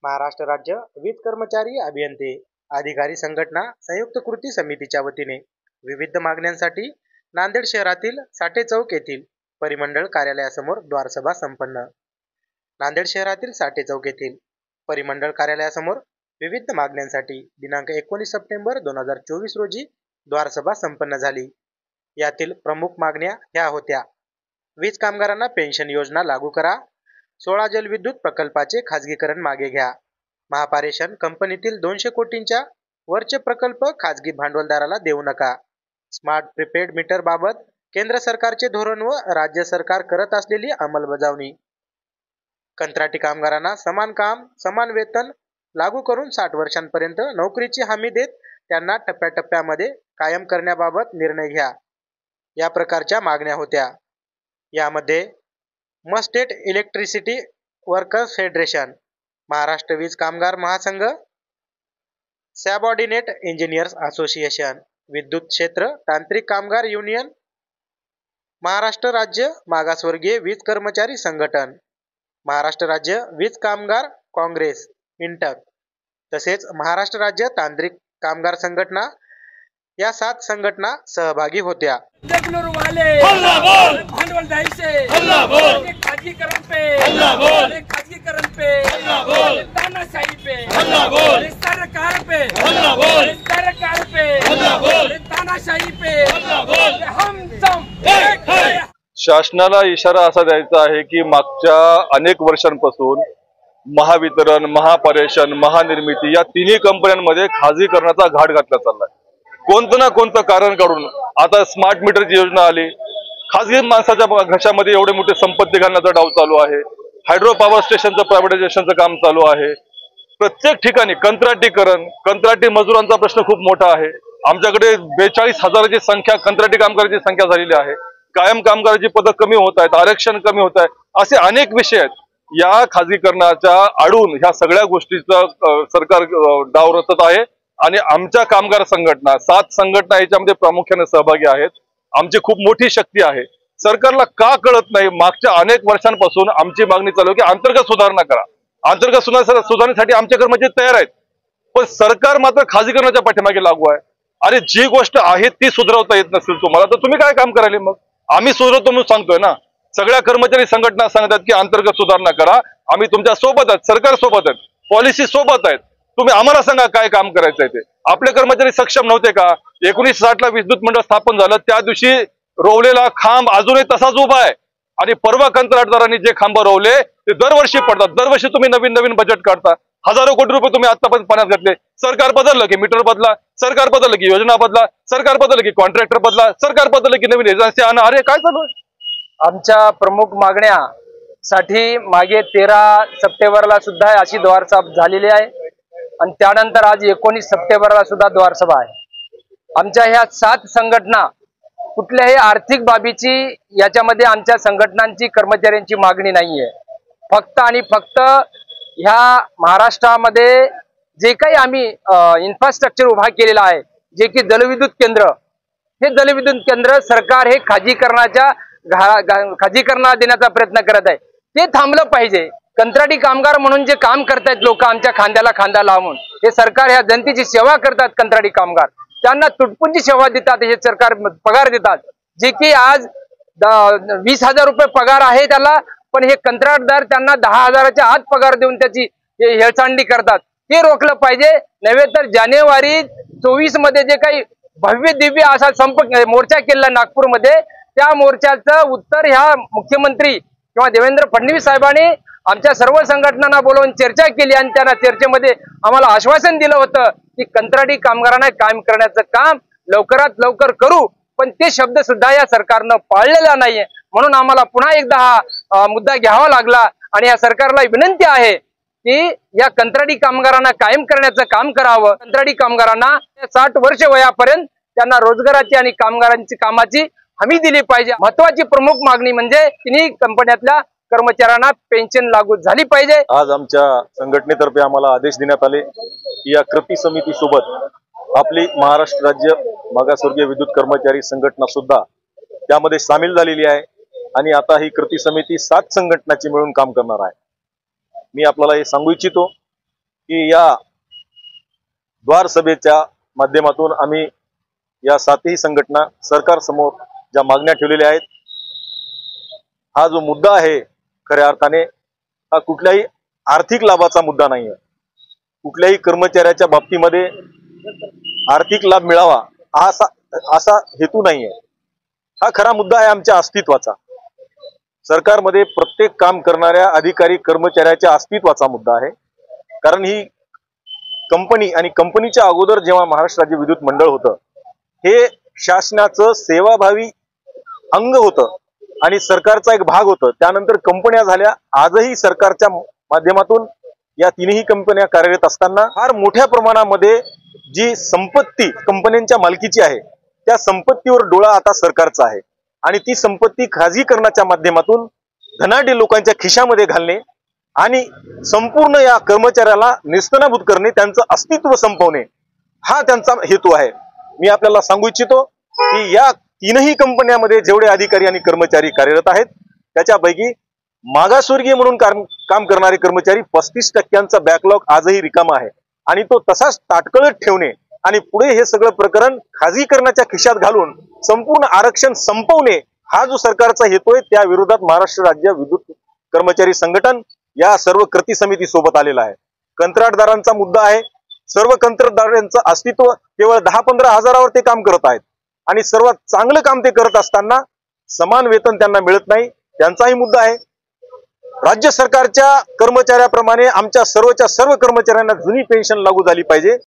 महाराष्ट्र राज्य वीज कर्मचारी अभियंते अधिकारी संघटना संयुक्त कृती समितीच्या वतीने विविध मागण्यांसाठी नांदेड शहरातील साठे चौक येथील परिमंडळ कार्यालयासमोर द्वारसभा संपन्न। नांदेड शहरातील साठे चौक येथील परिमंडळ कार्यालयासमोर विविध मागण्यांसाठी दिनांक 19 सप्टेंबर 2024 रोजी द्वारसभा संपन्न झाली। यातील प्रमुख मागण्या ह्या होत्या: वीज कामगारांना पेन्शन योजना लागू करा, 16 जलविद्युत प्रकल्पाचे खाजगीकरण मागे घ्या, महापारेषण कंपनीतील 200 कोटींच्या वरचे प्रकल्प खाजगी भांडवलदाराला देऊ नका, स्मार्ट प्रीपेड मीटर बाबत केंद्र सरकारचे धोरण व राज्य सरकार करत असलेली अंमलबजावणी, कंत्राटी कामगारांना समान काम समान वेतन लागू करून 60 वर्षांपर्यंत नोकरीची हमी देत त्यांना टप्प्याटप्प्यामध्ये कायम करण्याबाबत निर्णय घ्या, या प्रकारच्या मागण्या होत्या। यामध्ये state electricity workers federation, Maharashtra वीज कामगार महासंघ, सबऑर्डिनेट इंजिनियर्स असोसिएशन, विद्युत क्षेत्र तांत्रिक कामगार युनियन, महाराष्ट्र राज्य मागासवर्गीय वीज कर्मचारी संघटन, महाराष्ट्र राज्य वीज कामगार काँग्रेस इंटक, तसेच महाराष्ट्र राज्य तांत्रिक कामगार संघटना या 7 संघटना सहभागी होत्या। भांडवलदारी से खाजगीकरण पे तानाशाही पे सरकार पे तानाशाही पे हम सब एक है। शासनाला इशारा असा द्यायचा आहे की मागच्या अनेक वर्षांपासून महावितरण, महापारेषण, महानिर्मिती या तिन्ही कंपन्यांमध्ये खाजगीकरणाचा घाट घातला चाललाय। कोणतं ना कोणतं कारण काढून आता स्मार्ट मीटरची योजना आली, खाजगी माणसाच्या घशामध्ये एवढे मोठे संपत्ती घालण्याचा डाव चालू आहे, हायड्रो पॉवर स्टेशनचं प्रायव्हेटायझेशनचं काम चालू आहे, प्रत्येक ठिकाणी कंत्राटी मजुरांचा प्रश्न खूप मोठा आहे। आमच्याकडे 42,000ची संख्या कंत्राटी कामगारांची संख्या झालेली आहे, कायम कामगारांची पदं कमी होत आहेत, आरक्षण कमी होत आहे, असे अनेक विषय आहेत। या खाजगीकरणाच्या आडून ह्या सगळ्या गोष्टीचा सरकार डाव रचत आहे आणि आमच्या कामगार संघटना 7 संघटना याच्यामध्ये प्रामुख्याने सहभागी आहेत। आमची खूप मोठी शक्ती आहे। सरकारला का कळत नाही? मागच्या अनेक वर्षांपासून आमची मागणी चालू आहे की अंतर्गत सुधारणा करा, अंतर्गत सुधारणेसाठी आमचे कर्मचारी तयार आहेत, पण सरकार मात्र खाजगीकरणाच्या पाठीमागे लागू आहे। अरे जी गोष्ट आहे ती सुधारवता येत नसेल तुम्हाला तर तुम्ही काय काम करायले? मग आम्ही सुधारतो म्हणून सांगतोय ना। सगळ्या कर्मचारी संघटना सांगतात की अंतर्गत सुधारणा करा, आम्ही तुमच्या सोबत आहेत, सरकार सोबत आहेत, पॉलिसी सोबत आहेत, तुम्ही आम्हाला सांगा काय काम करायचं आहे ते। आपले कर्मचारी सक्षम नव्हते का? 1960 ला विद्युत मंडळ स्थापन झालं, त्या दिवशी रोवलेला खांब अजूनही तसाच उभा आहे आणि परवा कंत्राटदारांनी जे खांब रोवले ते दरवर्षी पडतात। दरवर्षी तुम्ही नवीन बजेट काढता, हजारो कोटी रुपये तुम्ही आतापर्यंत पाण्यात घातले। सरकार बदललं की मीटर बदला, सरकार बदललं की योजना बदला, सरकार बदललं की कॉन्ट्रॅक्टर बदला, सरकार बदललं की नवीन एजन्सी आणा। अरे काय चालू आहे? आमच्या प्रमुख मागण्यासाठी मागे 13 सप्टेंबरला सुद्धा अशी द्वारसभा झालेली आहे आणि त्यानंतर आज 19 सप्टेंबरला सुद्धा द्वारसभा आहे। आमच्या ह्या 7 संघटना कुठल्याही आर्थिक बाबीची याच्यामध्ये आमच्या संघटनांची कर्मचाऱ्यांची मागणी नाहीये। फक्त आणि फक्त ह्या महाराष्ट्रामध्ये जे काही आम्ही इन्फ्रास्ट्रक्चर उभा केलेला आहे, जे की जलविद्युत केंद्र, हे जलविद्युत केंद्र सरकार हे खाजगीकरणा देण्याचा प्रयत्न करत आहे, ते थांबलं पाहिजे। कंत्राटी कामगार म्हणून जे काम करतायत लोक आमच्या खांद्याला खांदा लावून, हे सरकार ह्या जनतेची सेवा करतात। कंत्राटी कामगार त्यांना तुटपुंजी सेवा देतात, हे सरकार पगार देतात, जे की आज 20,000 रुपये पगार आहे त्याला, पण हे कंत्राटदार त्यांना 10,000च्या आत पगार देऊन त्याची हेळसांडी करतात। ते रोखलं पाहिजे, नव्हे तर जानेवारी 24 मध्ये जे काही भव्य दिव्य असा मोर्चा केला नागपूरमध्ये, त्या मोर्चाचं उत्तर ह्या मुख्यमंत्री किंवा देवेंद्र फडणवीस साहेबांनी आमच्या सर्व संघटनांना बोलवून चर्चा केली आणि त्यांना चर्चेमध्ये आम्हाला आश्वासन दिलं होतं की कंत्राटी कामगारांना काम करण्याचं काम लवकरात लवकर करू, पण ते शब्द सुद्धा या सरकारनं पाळलेला नाहीये। म्हणून आम्हाला पुन्हा एकदा हा मुद्दा घ्यावा लागला आणि या सरकारला विनंती आहे की या कंत्राटी कामगारांना कायम करण्याचं काम करावं। कंत्राटी कामगारांना 60 वर्ष वयापर्यंत त्यांना रोजगाराची आणि कामाची हमी दिली पाहिजे। महत्वाची प्रमुख मागणी म्हणजे तिन्ही कंपन्यातल्या कर्मचाऱ्यांना पेन्शन लागू झाली पाहिजे। आज आमच्या संघटनेतर्फे आम्हाला आदेश देण्यात आले की या कृती समिती सोबत आपली महाराष्ट्र राज्य मागासवर्गीय विद्युत कर्मचारी संघटना सुद्धा त्यामध्ये सामील झालेली आहे आणि आता ही कृती समिती 7 संघटनांची मिळून काम करणार आहे। मी आपल्याला हे सांगू इच्छितो की या द्वार सभेच्या माध्यमातून आम्ही या सातही संघटना सरकार समोर ज्या मागण्या ठेवलेल्या आहेत, हा जो मुद्दा आहे खऱ्या अर्थाने हा कुठल्याही आर्थिक लाभाचा मुद्दा नाही आहे. कुठल्याही कर्मचाऱ्याच्या बाबतीमध्ये आर्थिक लाभ मिळावा असा हेतू नाही आहे. हा खरा मुद्दा आहे आमच्या अस्तित्वाचा. सरकारमध्ये प्रत्येक काम करणाऱ्या अधिकारी कर्मचाऱ्याच्या अस्तित्वाचा मुद्दा आहे. कारण ही कंपनी आणि कंपनीच्या अगोदर जेव्हा महाराष्ट्र राज्य विद्युत मंडळ होतं, हे शासनाचं सेवाभावी अंग होतं आणि सरकारचा एक भाग होतं. त्यानंतर कंपन्या झाल्या. आजही सरकारच्या माध्यमातून या तीनही कंपन्या कार्यरत असताना फार मोठ्या प्रमाणामध्ये जी संपत्ती कंपन्यांच्या मालकीची आहे, त्या संपत्तीवर डोळा आता सरकारचा आहे आणि ती संपत्ती खाजगीकरणाच्या माध्यमातून धनाढ्य लोकांच्या खिशामध्ये घालणे आणि संपूर्ण या कर्मचाऱ्याला नेस्तनाभूत करणे, त्यांचं अस्तित्व संपवणे हा त्यांचा हेतू आहे. मी आपल्याला सांगू इच्छितो की या तीनही कंपन्यांमध्ये जेवढे अधिकारी आणि कर्मचारी कार्यरत आहेत, त्याच्यापैकी मागासवर्गीय म्हणून काम करणारे कर्मचारी 35% बॅकलॉग आजही रिकामा आहे आणि तो तसाच ताटकळत ठेवणे आणि पुढे हे सगळं प्रकरण खाजगीकरणाच्या खिशात घालून संपूर्ण आरक्षण संपवणे हा जो सरकारचा हेतू आहे, त्या विरोधात महाराष्ट्र राज्य विद्युत कर्मचारी संघटन या सर्व कृती समिती सोबत आलेला आहे. कंत्राटदारांचा मुद्दा आहे. सर्व कंत्राटदारांचं अस्तित्व केवळ 10-15 हजारावर ते काम करत आहेत आणि सर्वात चांगलं काम ते करत असताना समान वेतन त्यांना मिळत नाही, त्यांचाही मुद्दा आहे. राज्य सरकारच्या कर्मचाऱ्याप्रमाणे आमच्या सर्वच्या सर्व कर्मचाऱ्यांना जुनी पेन्शन लागू झाली पाहिजे.